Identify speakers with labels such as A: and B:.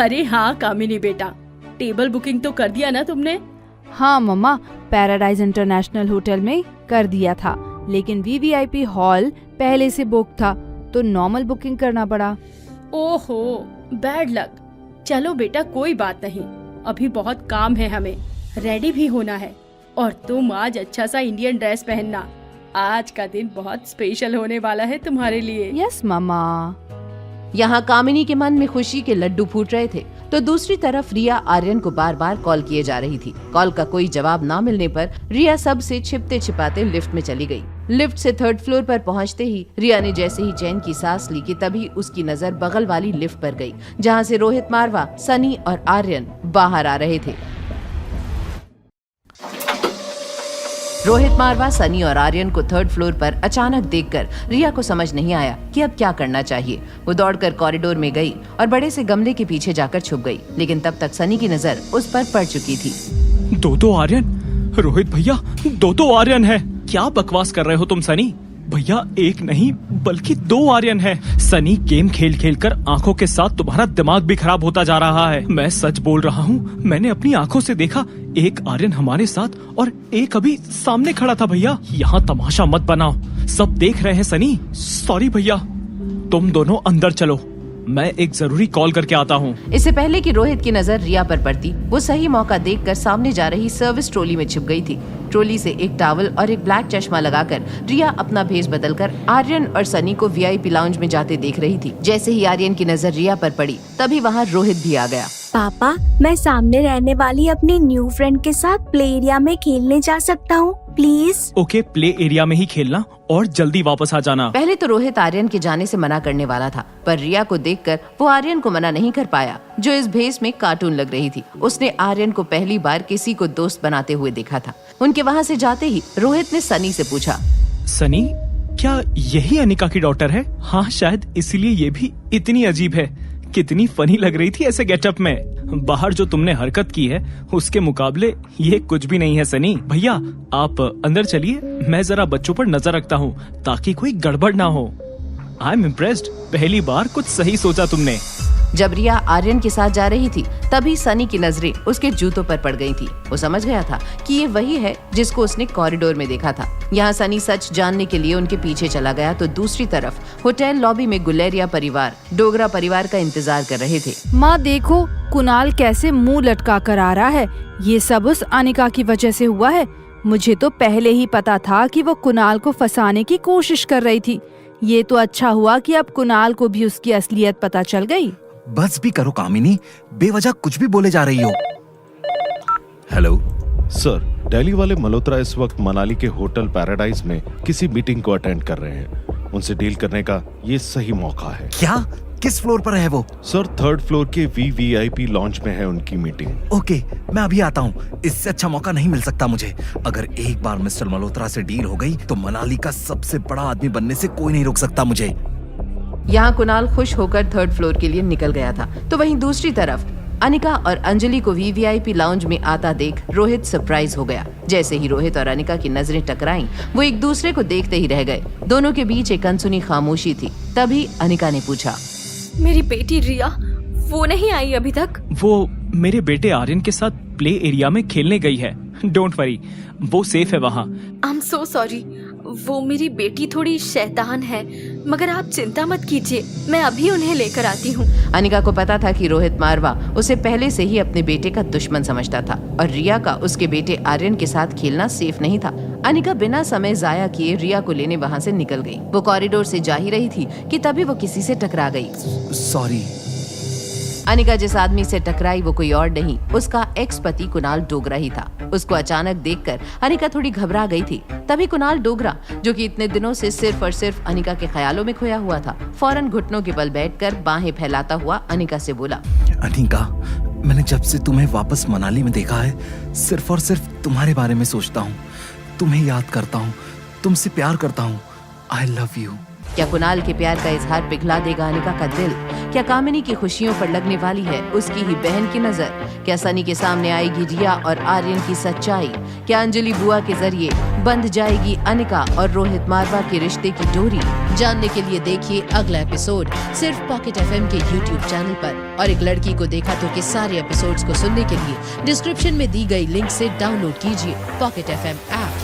A: अरे हाँ कामिनी बेटा, टेबल बुकिंग तो कर दिया ना तुमने?
B: हाँ मम्मा, पैराडाइज इंटरनेशनल होटल में कर दिया था, लेकिन वीवीआईपी हॉल पहले से बुक था तो नॉर्मल बुकिंग करना पड़ा।
A: ओहो, बैड लक। चलो बेटा कोई बात नहीं, अभी बहुत काम है, हमें रेडी भी होना है। और तुम आज अच्छा सा इंडियन ड्रेस पहनना, आज का दिन बहुत स्पेशल होने वाला है तुम्हारे लिए।
B: यस मम्मा।
C: यहाँ कामिनी के मन में खुशी के लड्डू फूट रहे थे, तो दूसरी तरफ रिया आर्यन को बार बार कॉल किए जा रही थी। कॉल का कोई जवाब ना मिलने पर रिया सबसे छिपते छिपाते लिफ्ट में चली गई। लिफ्ट से 3rd फ्लोर पर पहुंचते ही रिया ने जैसे ही चैन की सांस ली कि तभी उसकी नजर बगल वाली लिफ्ट पर गई, जहां से रोहित मारवा, सनी और आर्यन बाहर आ रहे थे। रोहित मारवा, सनी और आर्यन को 3rd फ्लोर पर अचानक देखकर रिया को समझ नहीं आया कि अब क्या करना चाहिए। वो दौड़कर कॉरिडोर में गई और बड़े से गमले के पीछे जाकर छुप गई, लेकिन तब तक सनी की नजर उस पर पड़ चुकी थी।
D: दो आर्यन, रोहित भैया, दो आर्यन है। क्या बकवास कर रहे हो तुम सनी भैया? एक नहीं बल्कि 2 आर्यन है। सनी, गेम खेल खेल कर आंखों के साथ तुम्हारा दिमाग भी खराब होता जा रहा है। मैं सच बोल रहा हूँ, मैंने अपनी आंखों से देखा, एक आर्यन हमारे साथ और एक अभी सामने खड़ा था भैया। यहाँ तमाशा मत बनाओ, सब देख रहे हैं सनी। सॉरी भैया, तुम दोनों अंदर चलो, मैं एक जरूरी कॉल करके आता हूँ।
C: इससे पहले कि रोहित की नजर रिया पर पड़ती, वो सही मौका देखकर सामने जा रही सर्विस ट्रॉली में छिप गई थी। ट्रॉली से एक टॉवल और एक ब्लैक चश्मा लगाकर रिया अपना भेष बदलकर आर्यन और सनी को वीआईपी लाउंज में जाते देख रही थी। जैसे ही आर्यन की नजर रिया पर पड़ी, तभी वहाँ रोहित भी आ गया।
E: पापा, मैं सामने रहने वाली अपनी न्यू फ्रेंड के साथ प्ले एरिया में खेलने जा सकता हूँ प्लीज?
D: ओके, प्ले एरिया में ही खेलना और जल्दी वापस आ जाना।
C: पहले तो रोहित आर्यन के जाने से मना करने वाला था, पर रिया को देखकर वो आर्यन को मना नहीं कर पाया, जो इस भेष में कार्टून लग रही थी। उसने आर्यन को पहली बार किसी को दोस्त बनाते हुए देखा था। उनके वहाँ से जाते ही रोहित ने सनी से पूछा,
D: सनी, क्या यही अनिका की डॉटर है? हाँ शायद इसीलिए ये भी इतनी अजीब है। कितनी फनी लग रही थी ऐसे गेटअप में। बाहर जो तुमने हरकत की है उसके मुकाबले ये कुछ भी नहीं है सनी। भैया आप अंदर चलिए, मैं जरा बच्चों पर नजर रखता हूँ ताकि कोई गड़बड़ ना हो। आई एम इम्प्रेस्ड, पहली बार कुछ सही सोचा तुमने।
C: जब रिया आर्यन के साथ जा रही थी, तभी सनी की नजरें उसके जूतों पर पड़ गई थी। वो समझ गया था कि ये वही है जिसको उसने कॉरिडोर में देखा था। यहाँ सनी सच जानने के लिए उनके पीछे चला गया, तो दूसरी तरफ होटल लॉबी में गुलेरिया परिवार, डोगरा परिवार का इंतजार कर रहे थे।
B: माँ देखो, कुणाल कैसे मुंह लटका कर आ रहा है। ये सब उस अनिका की वजह से हुआ है। मुझे तो पहले ही पता था कि वो कुणाल को फंसाने की कोशिश कर रही थी। ये तो अच्छा हुआ कि अब कुणाल को भी उसकी असलियत पता चल गई।
F: बस भी करो कामिनी, बेवजह कुछ भी बोले जा रही हो। हेलो
G: सर, दिल्ली वाले मल्होत्रा इस वक्त मनाली के होटल पैराडाइज में किसी मीटिंग को अटेंड कर रहे हैं। उनसे डील करने का ये सही मौका है।
F: क्या? किस फ्लोर पर है वो?
G: सर, 3rd फ्लोर के वीवीआईपी लॉन्च में है उनकी मीटिंग।
F: ओके, मैं अभी आता हूँ। इससे अच्छा मौका नहीं मिल सकता मुझे। अगर एक बार मिस्टर मल्होत्रा से डील हो गई तो मनाली का सबसे बड़ा आदमी बनने से कोई नहीं रोक सकता मुझे।
C: यहाँ कुणाल खुश होकर 3rd फ्लोर के लिए निकल गया था, तो वहीं दूसरी तरफ अनिका और अंजलि को वीवीआईपी लाउंज में आता देख रोहित सरप्राइज हो गया। जैसे ही रोहित और अनिका की नजरें टकराईं, वो एक दूसरे को देखते ही रह गए। दोनों के बीच एक अनसुनी खामोशी थी। तभी अनिका ने पूछा,
E: मेरी बेटी रिया वो नहीं आई अभी तक?
D: वो मेरे बेटे आर्यन के साथ प्ले एरिया में खेलने गई है। डोंट वरी, वो सेफ है वहाँ।
E: आई एम सो सॉरी, वो मेरी बेटी थोड़ी शैतान है, मगर आप चिंता मत कीजिए, मैं अभी उन्हें लेकर आती हूँ।
C: अनिका को पता था कि रोहित मारवा उसे पहले से ही अपने बेटे का दुश्मन समझता था और रिया का उसके बेटे आर्यन के साथ खेलना सेफ नहीं था। अनिका बिना समय जाया किए रिया को लेने वहाँ से निकल गई। वो कॉरिडोर से जा ही रही थी कि तभी वो किसी से टकरा गई।
F: सॉरी।
C: अनिका जिस आदमी से टकराई वो कोई और नहीं, उसका एक्स पति कुणाल डोगरा ही था। उसको अचानक देखकर अनिका थोड़ी घबरा गई थी। तभी कुणाल डोगरा, जो कि इतने दिनों से सिर्फ और सिर्फ अनिका के ख्यालों में खोया हुआ था, फौरन घुटनों के बल बैठकर बाहें फैलाता हुआ अनिका से बोला,
F: अनिका, मैंने जब से तुम्हें वापस मनाली में देखा है, सिर्फ और सिर्फ तुम्हारे बारे में सोचता हूँ, तुम्हें याद करता हूँ, तुमसे प्यार करता हूँ। I love you.
C: क्या कुणाल के प्यार का इजहार पिघला देगा अनिका का दिल? क्या कामिनी की खुशियों पर लगने वाली है उसकी ही बहन की नजर? क्या सनी के सामने आएगी रिया और आर्यन की सच्चाई? क्या अंजलि बुआ के जरिए बंध जाएगी अनिका और रोहित मारवा के रिश्ते की डोरी? जानने के लिए देखिए अगला एपिसोड सिर्फ पॉकेट एफएम के यूट्यूब चैनल पर। और एक लड़की को देखा तो के सारे एपिसोड्स को सुनने के लिए डिस्क्रिप्शन में दी गई लिंक से डाउनलोड कीजिए पॉकेट एफएम ऐप।